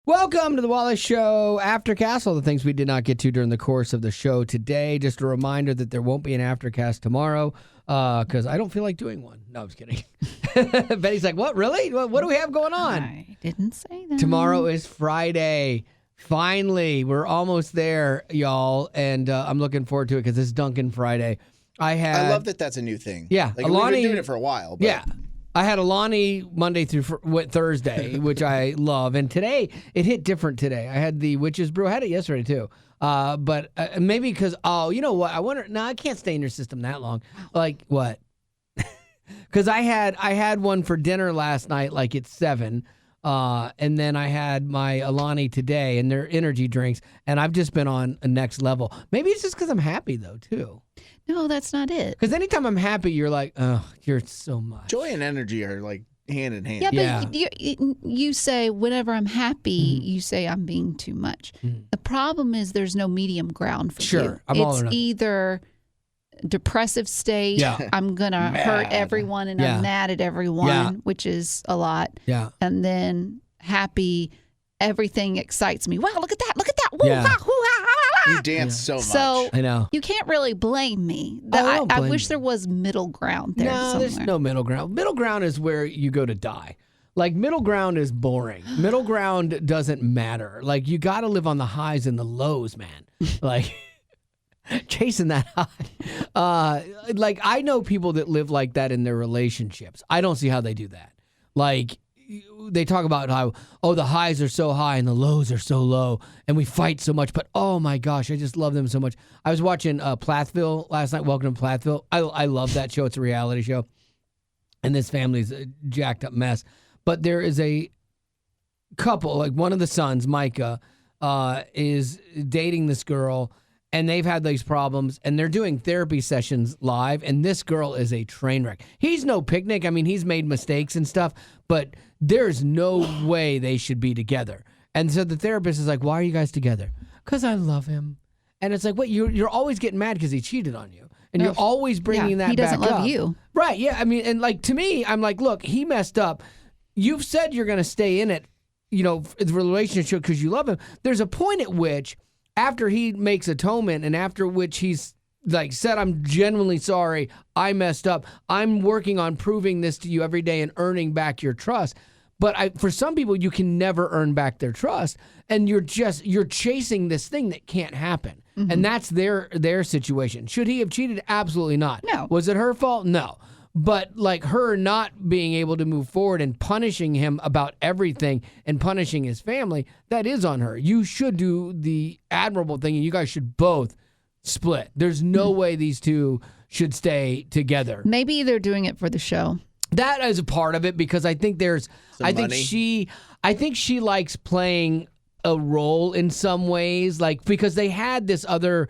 Welcome to the Wally Show Aftercast. All the things we did not get to during the course of the show today. Just a reminder that there won't be an Aftercast tomorrow because I don't feel like doing one. No, I'm just kidding. Betty's like, what, really? What do we have going on? I didn't say that. Tomorrow is Friday. Finally, we're almost there, y'all, and I'm looking forward to it because it's Dunkin' Friday. I love that that's a new thing. Yeah. Like, we've been doing it for a while. But... Yeah. I had Alani Monday through Thursday, which I love. And today, it hit different today. I had the Witch's Brew. I had it yesterday, too. But maybe because, you know what? I wonder, I can't stay in your system that long. Like, what? Because I had one for dinner last night, like at 7. And then I had my Alani today, and they're energy drinks. And I've just been on a next level. Maybe it's just because I'm happy, though, too. No, that's not it. Because anytime I'm happy, you're like, oh, you're so much. Joy and energy are like hand in hand. Yeah, but you say whenever I'm happy, you say I'm being too much. The problem is there's no medium ground for you. Sure, I'm all or It's nothing. either depressive state, I'm going to hurt everyone and I'm mad at everyone, which is a lot. Yeah. And then happy, everything excites me. Wow, look at that. Look at that. Woo, Yeah. ha, hoo, ha, ha, ha. You dance so much. So I know. you can't really blame me. I I wish there was middle ground there somewhere. There's no middle ground. Middle ground is where you go to die. Like, middle ground is boring. Middle ground doesn't matter. Like, you got to live on the highs and the lows, man. Like, chasing that high. Like, I know people that live like that in their relationships. I don't see how they do that. Like, they talk about how, the highs are so high and the lows are so low and we fight so much, but oh my gosh, I just love them so much. I was watching Plattville last night. Welcome to Plattville. I love that show. It's a reality show. And this family's a jacked up mess. But there is a couple, like one of the sons, Micah, is dating this girl, and they've had these problems, and they're doing therapy sessions live, and this girl is a train wreck. He's no picnic. I mean, he's made mistakes and stuff, but there's no way they should be together. And so the therapist is like, why are you guys together? Because I love him. And it's like, what? You're always getting mad because he cheated on you. And you're always bringing that back up. He doesn't love you. Right, yeah. I mean, and like to me, I'm like, look, he messed up. You've said you're going to stay in it, the relationship because you love him. There's a point at which, after he makes atonement and after which he's like said, I'm genuinely sorry, I messed up. I'm working on proving this to you every day and earning back your trust. But for some people, you can never earn back their trust, and you're chasing this thing that can't happen. Mm-hmm. And that's their situation. Should he have cheated? Absolutely not. No. Was it her fault? No. But like her not being able to move forward and punishing him about everything and punishing his family, that is on her. You should do the admirable thing, and you guys should both split. There's no way these two should stay together. Maybe they're doing it for the show. That is a part of it because I think I think she likes playing a role in some ways, like because they had this other.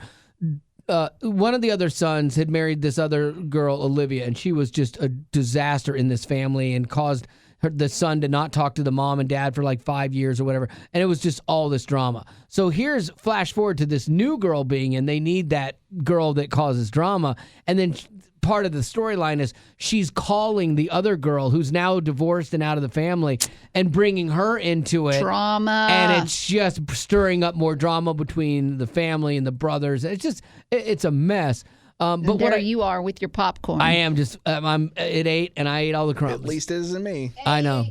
One of the other sons had married this other girl, Olivia, and she was just a disaster in this family and caused the son to not talk to the mom and dad for like 5 years or whatever. And it was just all this drama. So here's flash forward to this new girl being in. They need that girl that causes drama. And then part of the storyline is she's calling the other girl who's now divorced and out of the family and bringing her into it. Drama. And it's just stirring up more drama between the family and the brothers. It's a mess. But there you are with your popcorn. I am just, I'm at 8 and I ate all the crumbs. At least it isn't me. I know.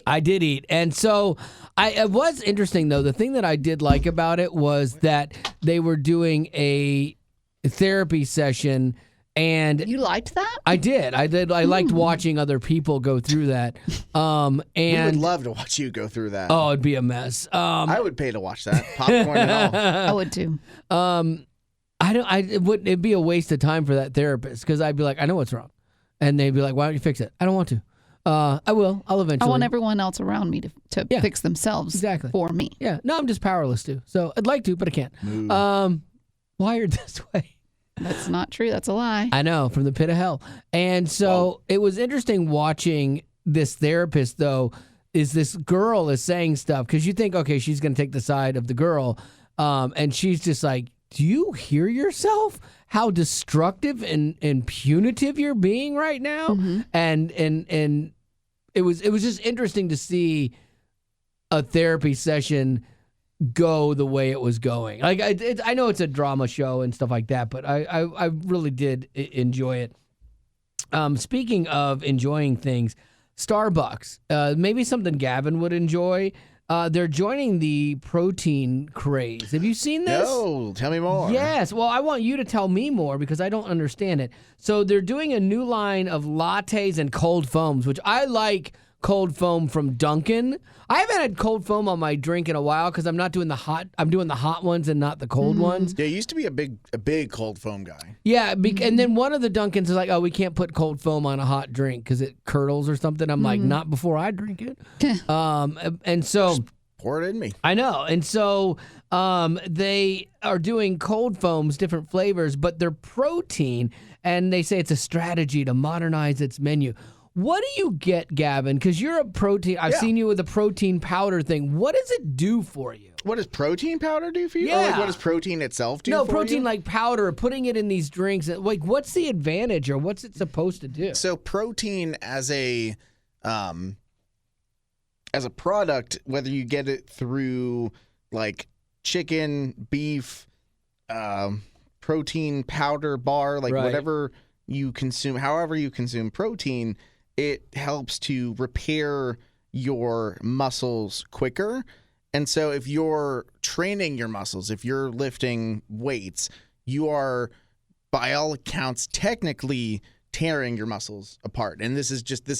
I did eat. And so it was interesting, though. The thing that I did like about it was that they were doing a therapy session. And you liked that? I did. I liked watching other people go through that. And we would love to watch you go through that. Oh, it'd be a mess. I would pay to watch that. Popcorn and all. I would too. It'd be a waste of time for that therapist because I'd be like, I know what's wrong. And they'd be like, why don't you fix it? I don't want to. I will. I'll eventually. I want everyone else around me to fix themselves for me. Yeah. No, I'm just powerless to. So I'd like to, but I can't. Wired this way. That's not true. That's a lie. I know, from the pit of hell. And so it was interesting watching this therapist, though, is this girl is saying stuff. Because you think, okay, she's going to take the side of the girl. And she's just like, do you hear yourself? How destructive and punitive you're being right now? Mm-hmm. And it was just interesting to see a therapy session go the way it was going. Like I know it's a drama show and stuff like that, but I really did enjoy it. Speaking of enjoying things, Starbucks, maybe something Gavin would enjoy. They're joining the protein craze. Have you seen this? No, tell me more. Yes. Well, I want you to tell me more because I don't understand it. So they're doing a new line of lattes and cold foams, which I like. Cold foam from Dunkin'. I haven't had cold foam on my drink in a while because I'm not doing the hot. I'm doing the hot ones and not the cold ones. Yeah, you used to be a big cold foam guy. Yeah, and then one of the Dunkins is like, oh, we can't put cold foam on a hot drink because it curdles or something. I'm like, not before I drink it. And so Just pour it in me. I know. And so they are doing cold foams, different flavors, but they're protein, and they say it's a strategy to modernize its menu. What do you get, Gavin? Because you're a protein. I've seen you with a protein powder thing. What does it do for you? What does protein powder do for you? Yeah. Or like what does protein itself do for you? No, protein like powder, putting it in these drinks. Like, what's the advantage or what's it supposed to do? So protein as a product, whether you get it through like chicken, beef, protein powder bar, like whatever you consume, however you consume protein, it helps to repair your muscles quicker. And so if you're training your muscles, if you're lifting weights, you are, by all accounts, technically tearing your muscles apart. And this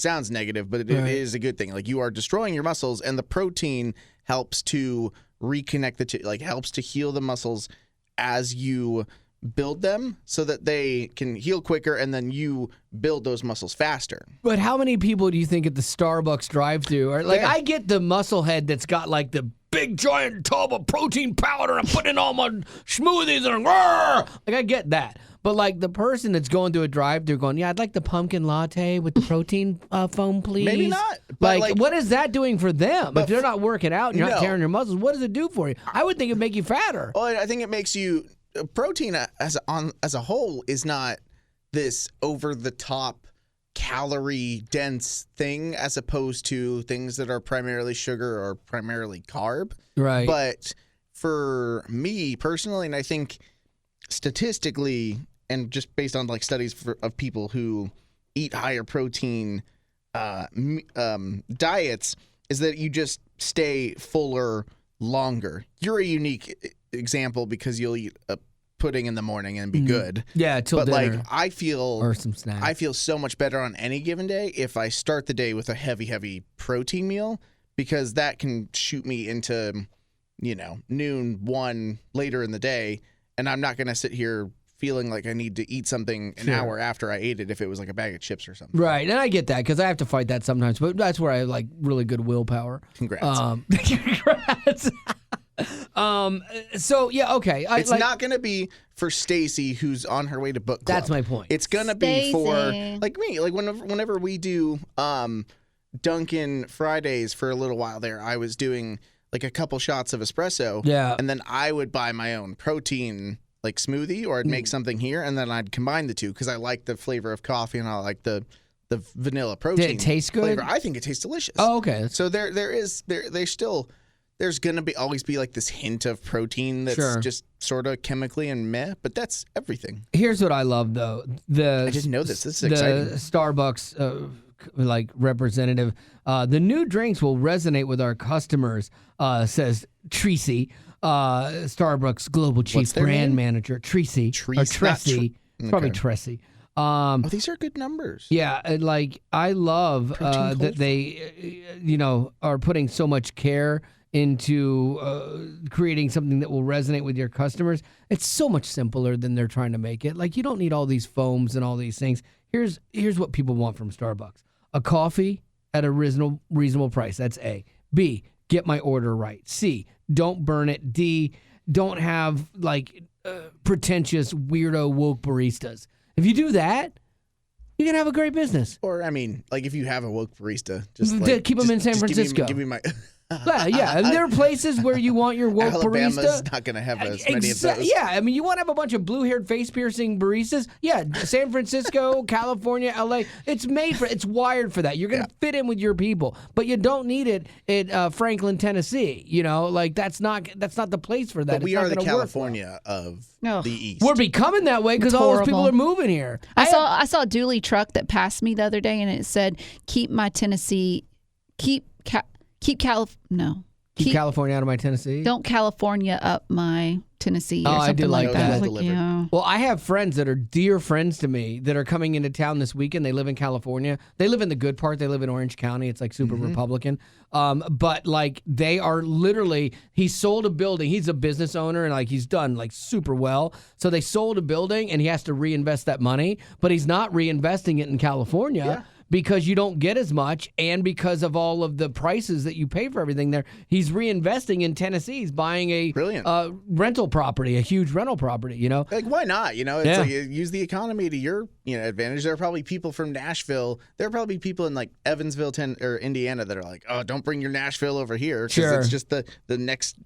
sounds negative, but it is a good thing. Like, you are destroying your muscles, and the protein helps to reconnect helps to heal the muscles as you build them so that they can heal quicker, and then you build those muscles faster. But how many people do you think at the Starbucks drive-thru are like, I get the muscle head that's got like the big giant tub of protein powder and putting in all my smoothies and like, I get that. But like the person that's going through a drive-thru going, yeah, I'd like the pumpkin latte with the protein foam, please. Maybe not. But like, what is that doing for them? If they're not working out and you're not tearing your muscles, what does it do for you? I would think it'd make you fatter. Well, I think it makes you... Protein as a whole is not this over-the-top calorie-dense thing as opposed to things that are primarily sugar or primarily carb. Right. But for me personally, and I think statistically, and just based on like studies of people who eat higher protein diets, is that you just stay fuller longer. You're a unique example because you'll eat a pudding in the morning and be good. Yeah, till dinner. Like, I feel or some snacks. I feel so much better on any given day if I start the day with a heavy protein meal, because that can shoot me into, noon, 1 later in the day, and I'm not going to sit here feeling like I need to eat something an hour after I ate it if it was like a bag of chips or something. Right, and I get that because I have to fight that sometimes, but that's where I like really good willpower. Congrats. Congrats. So yeah, okay. It's not going to be for Stacy who's on her way to book club. That's my point. It's going to be for like me. Like whenever we do Dunkin' Fridays for a little while there, I was doing like a couple shots of espresso. Yeah. And then I would buy my own protein like smoothie, or I'd make something here, and then I'd combine the two because I like the flavor of coffee and I like the vanilla protein. Did it taste good? Flavor. I think it tastes delicious. Oh, okay. So there's going to always be like this hint of protein that's just sort of chemically and meh, but that's everything. Here's what I love, though. I didn't know this. This is exciting. The Starbucks representative. The new drinks will resonate with our customers, says Tracy, Starbucks Global Chief Brand Manager. Tracy. Or Tressie. Probably Tressie. These are good numbers. Yeah, I love that they, are putting so much care into creating something that will resonate with your customers. It's so much simpler than they're trying to make it. Like, you don't need all these foams and all these things. Here's what people want from Starbucks: a coffee at a reasonable price. That's A. B, get my order right. C, don't burn it. D, don't have pretentious weirdo woke baristas. If you do that, you can have a great business. Or, I mean, like, if you have a woke barista, just keep them in San Francisco. Give me my. Yeah. And there are places where you want your woke Alabama's barista. not going to have as many of those. Yeah, I mean, you want to have a bunch of blue-haired, face-piercing baristas? Yeah, San Francisco, California, LA. It's wired for that. You're going to fit in with your people, but you don't need it at Franklin, Tennessee. You know, like that's not the place for that. But we It's not are the gonna work California of Ugh. the East. We're becoming that way because all those people horrible. are moving here. I saw a dually truck that passed me the other day, and it said, "Keep my Tennessee, keep California out of my Tennessee. don't California up my Tennessee." Or Oh, I something do like like that. I was like, Delivered. yeah. Well, I have friends that are dear friends to me that are coming into town this weekend. They live in California. They live in the good part. They live in Orange County. It's like super Republican. But like they are literally, he sold a building. He's a business owner and like he's done like super well. So they sold a building and he has to reinvest that money, but he's not reinvesting it in California. Because you don't get as much, and because of all of the prices that you pay for everything there, he's reinvesting in Tennessee. He's buying a rental property, a huge rental property. You know, Like, why not? You know, it's like use the economy to your advantage. There are probably people from Nashville. There are probably people in like Evansville, or Indiana that are like, oh, don't bring your Nashville over here because it's just the next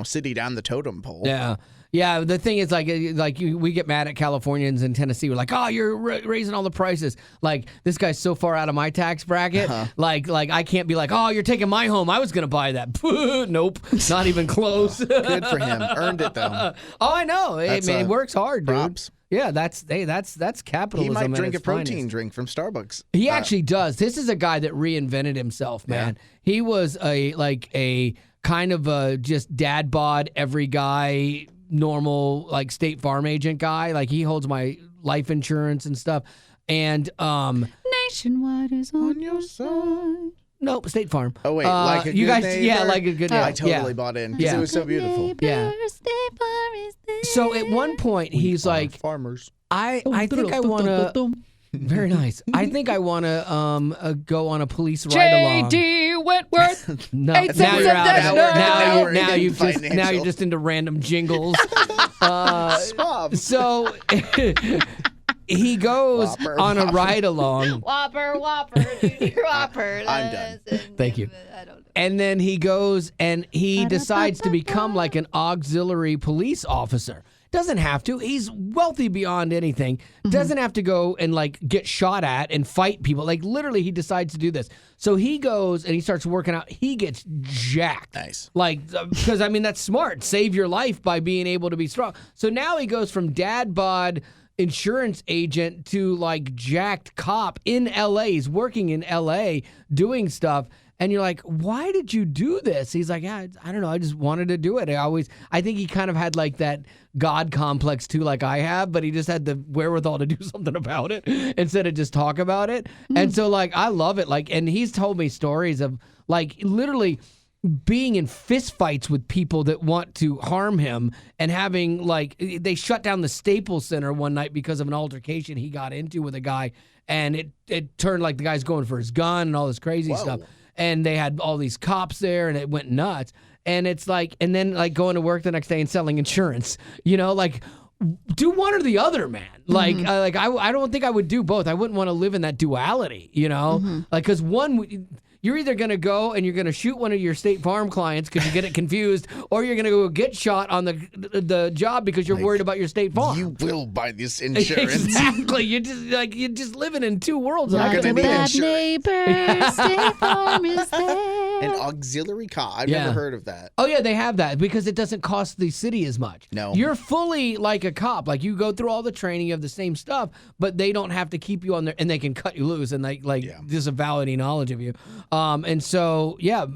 city down the totem pole. Yeah. Yeah, the thing is, we get mad at Californians in Tennessee. We're like, oh, you're raising all the prices. Like, this guy's so far out of my tax bracket. Like I can't be like, oh, you're taking my home. I was going to buy that. Nope, not even close. Good for him. Earned it, though. Oh, I know. Hey, man, he works hard, dude. Props. Yeah, that's capitalism. He might drink a its protein finest. drink from Starbucks. He actually does. This is a guy that reinvented himself, man. He was a kind of a just dad bod, every guy, normal like State Farm agent guy. Like he holds my life insurance and stuff. And Nationwide is on your side. nope, State Farm. Oh wait, like a you good guys, neighbor? yeah, like a good. I totally bought in because it was so beautiful. Yeah. State Farm is there. So at one point he's like, farmers. I think I want to. Very nice. I think I want to go on a police ride along. J.D. Wentworth. No, Eight now cents you're of out. that note. Now We're you've in just financial. you're just into random jingles. Swab. So he goes Whopper, on a Whopper. ride along, Whopper, Junior Whopper. I'm done. Thank you. I don't know. and then he goes and he decides to become like an auxiliary police officer. Doesn't have to. He's wealthy beyond anything. Doesn't have to go and like get shot at and fight people. Like literally he decides to do this. So he goes and he starts working out. He gets jacked. Nice. Like, because I mean, that's smart. Save your life by being able to be strong. So now he goes from dad bod insurance agent to like jacked cop in LA. He's working in LA doing stuff. And you're like, why did you do this? He's like, yeah, I don't know. I just wanted to do it. I think he kind of had like that God complex too, like I have, but he just had the wherewithal to do something about it instead of just talk about it. And so like, I love it. Like, and he's told me stories of like literally being in fist fights with people that want to harm him and having like, they shut down the Staples Center one night because of an altercation he got into with a guy. And it turned like the guy's going for his gun and all this crazy stuff. And they had all these cops there, and it went nuts. And it's like, and then like going to work the next day and selling insurance. You know, like do one or the other, man. Like, I don't think I would do both. I wouldn't want to live in that duality. You know, like because one. You're either going to go and you're going to shoot one of your State Farm clients because you get it confused, or you're going to go get shot on the job because you're worried about your State Farm. You will buy this insurance. Exactly. You're just living in two worlds. Not Like gonna a be bad insured. neighbor, State Farm is there. An auxiliary cop. I've never heard of that. Oh, yeah, they have that because it doesn't cost the city as much. No. You're fully like a cop. Like, you go through all the training, you have the same stuff, but they don't have to keep you on there, and they can cut you loose and disavow any knowledge of you. And so, yeah,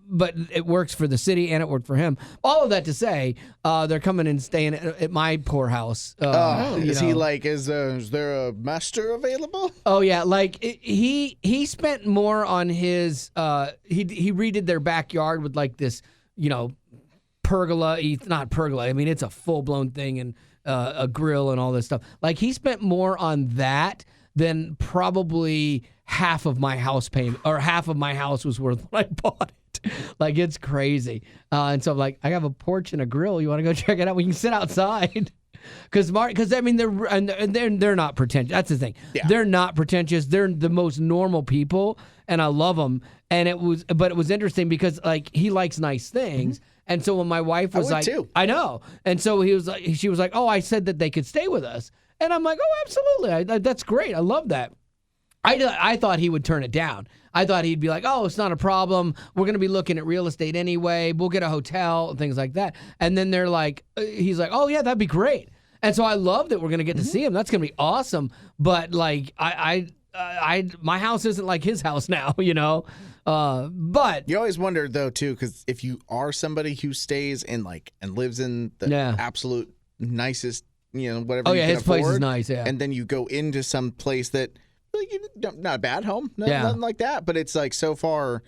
but it works for the city and it worked for him. All of that to say, they're coming and staying at my poor house. Is he like, is there a master available? Oh yeah, like he spent more on his he redid their backyard with like this, pergola. Not pergola. I mean, it's a full blown thing and a grill and all this stuff. Like he spent more on that than probably half of my house payment or half of my house was worth when I bought it. Like it's crazy. And so I'm like, I have a porch and a grill. You want to go check it out? We can sit outside. Because I mean they're not pretentious. That's the thing. Yeah. They're not pretentious. They're the most normal people, and I love them. And it was interesting because like he likes nice things, and so when my wife was like, too. I know, and so she was like, oh, I said that they could stay with us, and I'm like, oh, absolutely, that's great. I love that. I thought he would turn it down. I thought he'd be like, oh, it's not a problem. We're going to be looking at real estate anyway. We'll get a hotel and things like that. And then they're like, he's like, oh, yeah, that'd be great. And so I love that we're going to get to see him. That's going to be awesome. But like, my house isn't like his house now, you know? But you always wonder though, too, because if you are somebody who stays in and lives in the absolute nicest, whatever. Oh, you yeah, can his place is afford, nice. Yeah. and then you go into some place that not a bad home, nothing like that, but it's like so far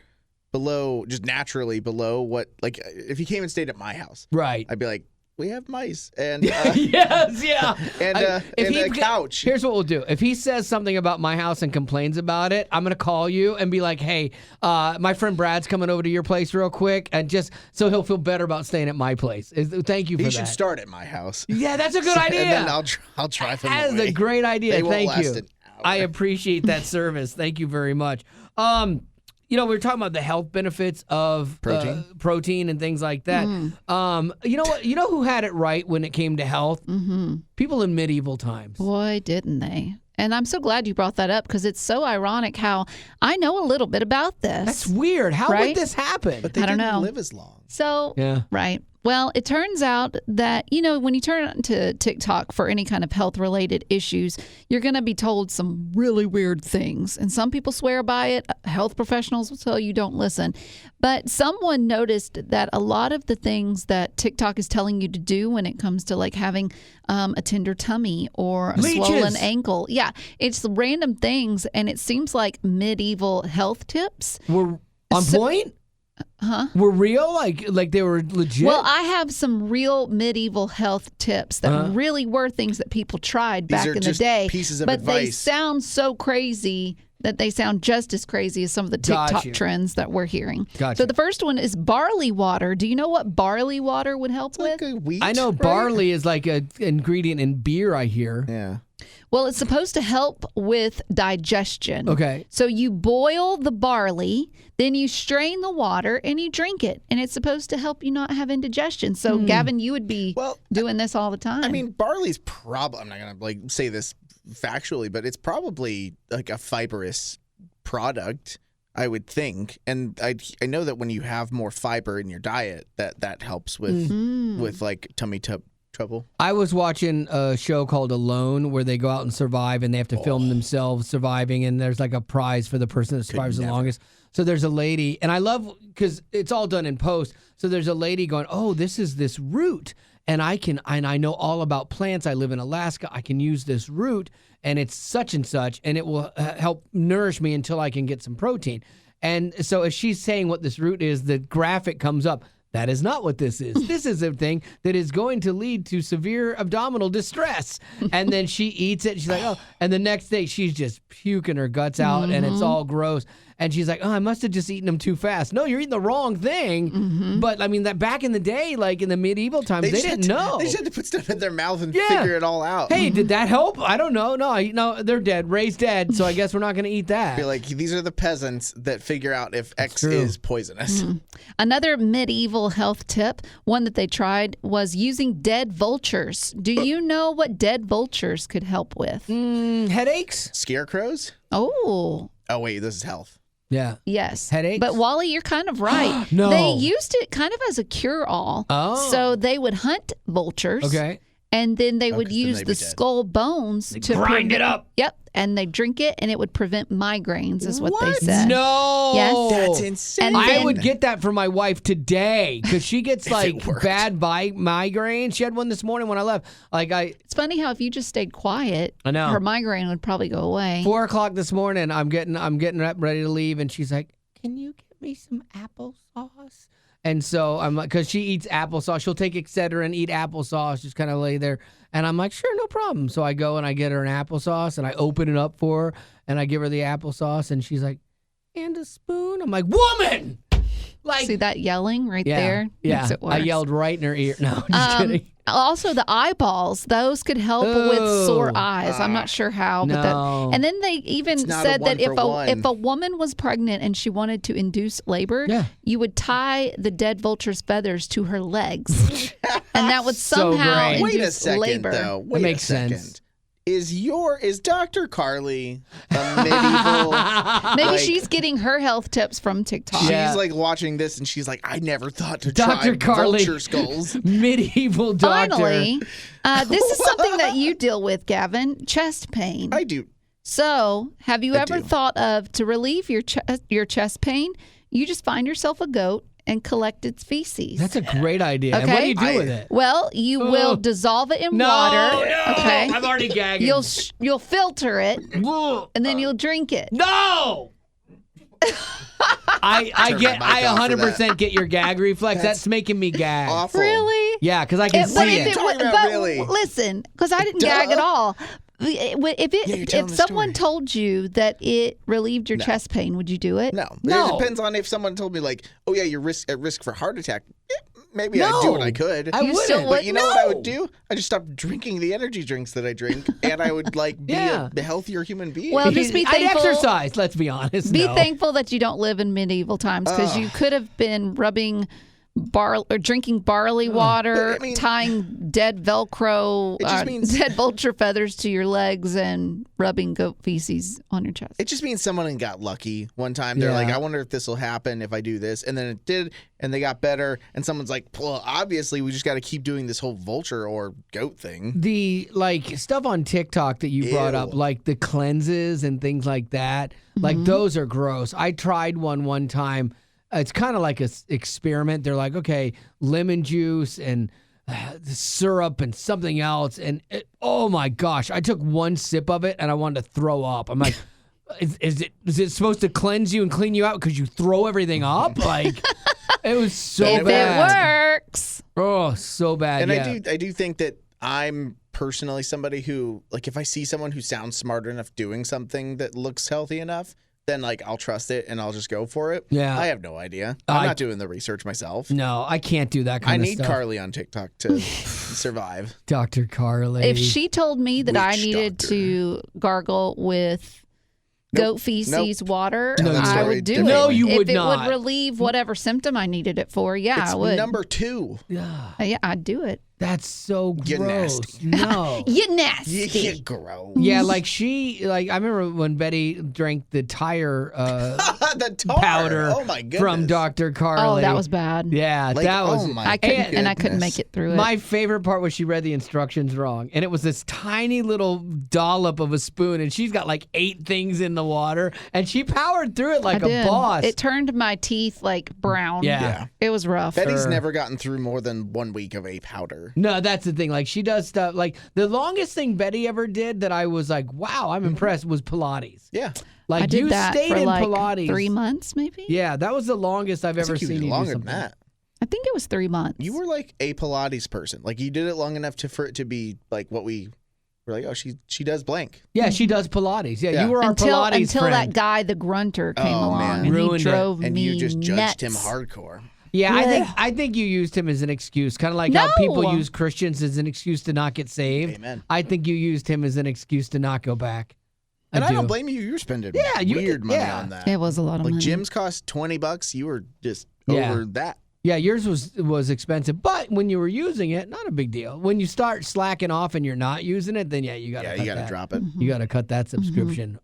below, just naturally below what, like if you came and stayed at my house, right? I'd be like, we have mice and yes, yeah, and a couch. Here's what we'll do: if he says something about my house and complains about it, I'm gonna call you and be like, hey, my friend Brad's coming over to your place real quick, and just so he'll feel better about staying at my place. Thank you for that. He should start at my house. Yeah, that's a good idea. And then I'll drive him away. That's a great idea. They won't Thank last you. an hour. I appreciate that service. Thank you very much. We were talking about the health benefits of protein and things like that. You know what? You know who had it right when it came to health? Mm-hmm. People in medieval times. Boy, didn't they? And I'm so glad you brought that up because it's so ironic how I know a little bit about this. That's weird. How would this happen? But they don't didn't know. live as long. So, right. Well, it turns out that, when you turn to TikTok for any kind of health-related issues, you're going to be told some really weird things. And some people swear by it. Health professionals will tell you don't listen. But someone noticed that a lot of the things that TikTok is telling you to do when it comes to like having a tender tummy or a swollen ankle. Yeah, it's random things. And it seems like medieval health tips. Were on point? Huh? Were real? Like they were legit? Well, I have some real medieval health tips that really were things that people tried back in the day. Pieces of but advice. They sound so crazy that they sound just as crazy as some of the TikTok trends that we're hearing. So the first one is barley water. Do you know what barley water would help with? Like a wheat, I know barley is like an ingredient in beer, I hear. Yeah. Well, it's supposed to help with digestion. Okay. So you boil the barley, then you strain the water and you drink it. And it's supposed to help you not have indigestion. So, Gavin, you would be doing this all the time. I mean, barley's probably, I'm not going to say this factually, but it's probably like a fibrous product, I would think. And I know that when you have more fiber in your diet, that helps with like tummy trouble. I was watching a show called Alone where they go out and survive and they have to film themselves surviving, and there's like a prize for the person that survives the longest. So there's a lady, and I love because it's all done in post. So there's a lady going, oh, this is this root, and I know all about plants. I live in Alaska. I can use this root, and it's such and such, and it will help nourish me until I can get some protein. And so as she's saying what this root is, the graphic comes up. That is not what this is. This is a thing that is going to lead to severe abdominal distress. And then she eats it. And she's like, oh. And the next day, she's just puking her guts out, and it's all gross. And she's like, oh, I must have just eaten them too fast. No, you're eating the wrong thing. But, I mean, that back in the day, like in the medieval times, they didn't know. They just had to put stuff in their mouth and figure it all out. Hey, did that help? I don't know. No, they're dead. Ray's dead, so I guess we're not going to eat that. I feel like these are the peasants that figure out if X is poisonous. Another medieval health tip, one that they tried, was using dead vultures. Do you know what dead vultures could help with? Headaches? Scarecrows? Oh, wait, this is health. Yeah. Yes. Headaches? But Wally, you're kind of right. No. They used it kind of as a cure-all. Oh. So they would hunt vultures. Okay. And then they would 'cause then use they'd the be dead. skull bones to grind it up. Yep. And they drink it, and it would prevent migraines, is what they What? said. No. Yes. That's insane. And I then- would get that for my wife today because she gets like it worked. bad migraines. She had one this morning when I left. It's funny how if you just stayed quiet, I know. her migraine would probably go away. 4:00 this morning. I'm getting up ready to leave, and she's like, "Can you get me some applesauce?" And so I'm like, because she eats applesauce, she'll take Excedrin, eat applesauce, just kind of lay there. And I'm like, sure, no problem. So I go and I get her an applesauce, and I open it up for her, and I give her the applesauce, and she's like, and a spoon. I'm like, woman! Like, See that yelling right there? Yeah, Makes it worse. I yelled right in her ear. No, just kidding. also the eyeballs, those could help with sore eyes. I'm not sure how, but No. and then they even not said a that if one-for-one. if a woman was pregnant and she wanted to induce labor, Yeah. you would tie the dead vulture's feathers to her legs, and that would So somehow great. Wait a induce second, labor. though. That Wait makes a second. sense. Is Dr. Carly a medieval? Maybe like, she's getting her health tips from TikTok. She's Yeah. like watching this and she's like, I never thought to Dr. try Carly. vulture skulls. Medieval doctor. Finally, this is something that you deal with, Gavin: chest pain. I do. So, have you I ever do. thought of to relieve your chest pain? You just find yourself a goat and collect its feces. That's a great idea. And what do Okay. you do with it? Well, you will dissolve it in water. Okay. I'm already gagging. You'll filter it and then you'll drink it. No. I Turn my mic off for 100% get your gag reflex. That's making me gag. Awful. Really? Yeah, because I can But see if it. Talking about but really. listen, because I didn't gag at all. If you're telling if the someone story. told you that it relieved your chest pain, would you do it? No. No. It depends on if someone told me like, oh yeah, you're at risk for heart attack. Maybe I'd do what I could. I You wouldn't. still But you know what I No. would do? I just stop drinking the energy drinks that I drink, and I would like be Yeah. a healthier human being. Well, just be I'd thankful. exercise. Let's be honest. Be no. thankful that you don't live in medieval times, because you could have been rubbing or drinking barley water, I mean- tying dead Velcro, It just means- dead vulture feathers to your legs, and rubbing goat feces on your chest. It just means someone got lucky one time. They're Yeah. like, I wonder if this will happen if I do this. And then it did, and they got better. And someone's like, well, obviously, we just got to keep doing this whole vulture or goat thing. The like stuff on TikTok that you brought up, Ew. like the cleanses and things like that, like those are gross. I tried one time. It's kind of like a experiment. They're like, okay, lemon juice and syrup and something else, and oh my gosh, I took one sip of it and I wanted to throw up. I'm like, is it supposed to cleanse you and clean you out because you throw everything up? Like, it was so if bad. it works. Oh, so bad. And yeah. I do think that I'm personally somebody who, like, if I see someone who sounds smart enough doing something that looks healthy enough, then like I'll trust it and I'll just go for it. Yeah. I have no idea. I'm not doing the research myself. No, I can't do that I kind of need stuff. Carly on TikTok to survive. Dr. Carly. If she told me that I Witch needed doctor. to gargle with goat feces water, Tell that I story would do it. differently. No, you if would it not. would relieve whatever symptom I needed it for, yeah, It's I would. number 2. Yeah, Yeah, I'd do it. that's so You're gross. nasty. No. You nasty. You grow. Yeah, like I remember when Betty drank the tire The tar. powder Oh my goodness. from Dr. Carly. Oh, that was bad. Yeah, Like, that was. oh my I couldn't, and I couldn't goodness. make it through it. My favorite part was she read the instructions wrong, and it was this tiny little dollop of a spoon, and she's got like 8 things in the water, and she powered through it like I did. a boss. It turned my teeth like brown. Yeah. Yeah. It was rough. Betty's Sure. never gotten through more than 1 week of a powder. No, that's the thing. Like, she does stuff. Like, the longest thing Betty ever did that I was like, wow, I'm impressed, was Pilates. Yeah. Like, I did you that stayed for in like Pilates. 3 months, maybe. Yeah, that was the longest I've I ever think you seen did you do longer something. than that. I think it was 3 months. You were like a Pilates person. Like you did it long enough for it to be like what we were like, oh, she does blank. Yeah, she does Pilates. Yeah, Yeah. you were our Pilates until friend. that guy, the grunter, came Oh, along man. and Ruined he it. drove And me you just judged nuts. him hardcore. Yeah, Yeah. I think you used him as an excuse, kind of like how people No. use Christians as an excuse to not get saved. Amen. I think you used him as an excuse to not go back. And I do. don't blame you. You're spending you weird did- money yeah. on that. It was a lot of Like money. gyms cost $20. You were just Yeah. over that. Yeah, yours was expensive, but when you were using it, not a big deal. When you start slacking off and you're not using it, then you got to Yeah, you got to drop it. You got to cut that subscription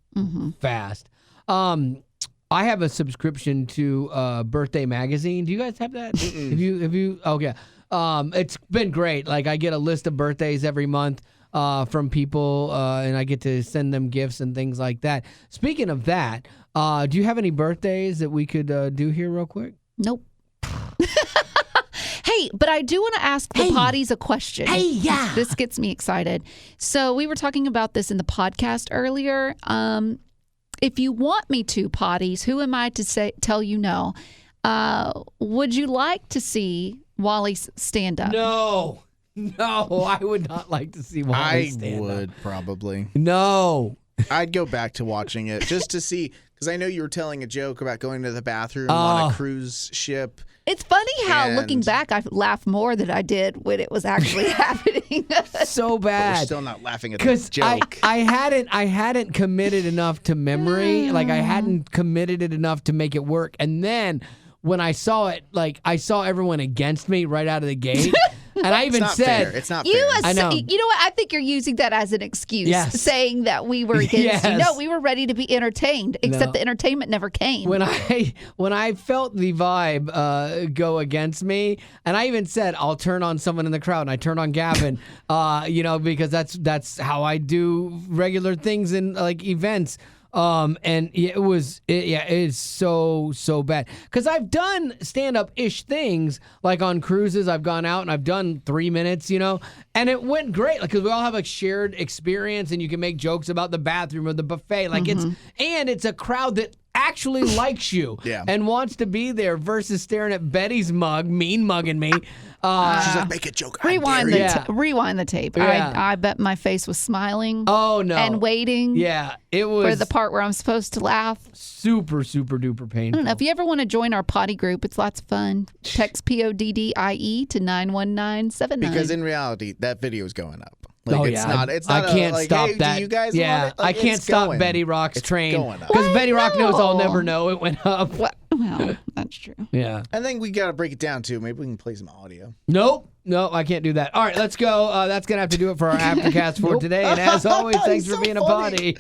fast. I have a subscription to Birthday Magazine. Do you guys have that? Have you? Okay. It's been great. Like, I get a list of birthdays every month from people, and I get to send them gifts and things like that. Speaking of that, do you have any birthdays that we could do here real quick? Nope. Hey, but I do want to ask the potties a question. Hey, yeah. This gets me excited. So we were talking about this in the podcast earlier. If you want me to, potties, who am I to tell you no? Would you like to see Wally stand up? No, I would not like to see Wally I stand would up. probably. No. I'd go back to watching it just to see, Because I know you were telling a joke about going to the bathroom on a cruise ship. It's funny how, looking back, I laugh more than I did when it was actually happening. So bad. But we're still not laughing at the joke. I hadn't committed enough to memory. Like, I hadn't committed it enough to make it work. And then when I saw it, like, I saw everyone against me right out of the gate. And I even said, it's not fair. I know. You know what? I think you're using that as an excuse, saying that we were against Yes. you. No, we were ready to be entertained, except the entertainment never came. When I felt the vibe go against me, and I even said I'll turn on someone in the crowd, and I turned on Gavin, because that's how I do regular things in like events. And it's so bad. Because I've done stand-up-ish things, like on cruises. I've gone out and I've done 3 minutes, and it went great. Because we all have a shared experience, and you can make jokes about the bathroom or the buffet. Like it's a crowd that actually likes you and wants to be there versus staring at Betty's mug, mean mugging me. She's like, make a joke. Rewind the tape. Yeah. I bet my face was smiling. Oh, no. And waiting. Yeah, it was. For the part where I'm supposed to laugh. Super, super duper painful. I don't know. If you ever want to join our potty group, it's lots of fun. Text PODDIE to 91979. Because in reality, that video is going up. Like, it's not I can't stop hey, that. Do you guys want it? Like, I can't stop going. Betty Rock's train. Because Betty Rock knows I'll never know it went up. Well, that's true. Yeah. I think we got to break it down, too. Maybe we can play some audio. Nope. No, I can't do that. All right, let's go. That's going to have to do it for our Aftercast for today. And as always, thanks for being a potty.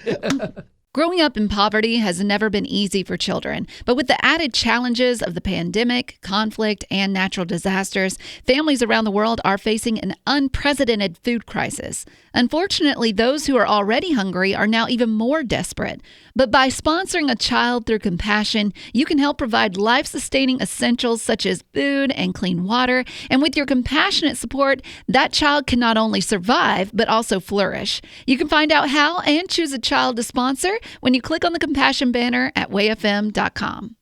Growing up in poverty has never been easy for children, but with the added challenges of the pandemic, conflict, and natural disasters, families around the world are facing an unprecedented food crisis. Unfortunately, those who are already hungry are now even more desperate. But by sponsoring a child through compassion, you can help provide life-sustaining essentials such as food and clean water. And with your compassionate support, that child can not only survive, but also flourish. You can find out how and choose a child to sponsor when you click on the compassion banner at wayfm.com.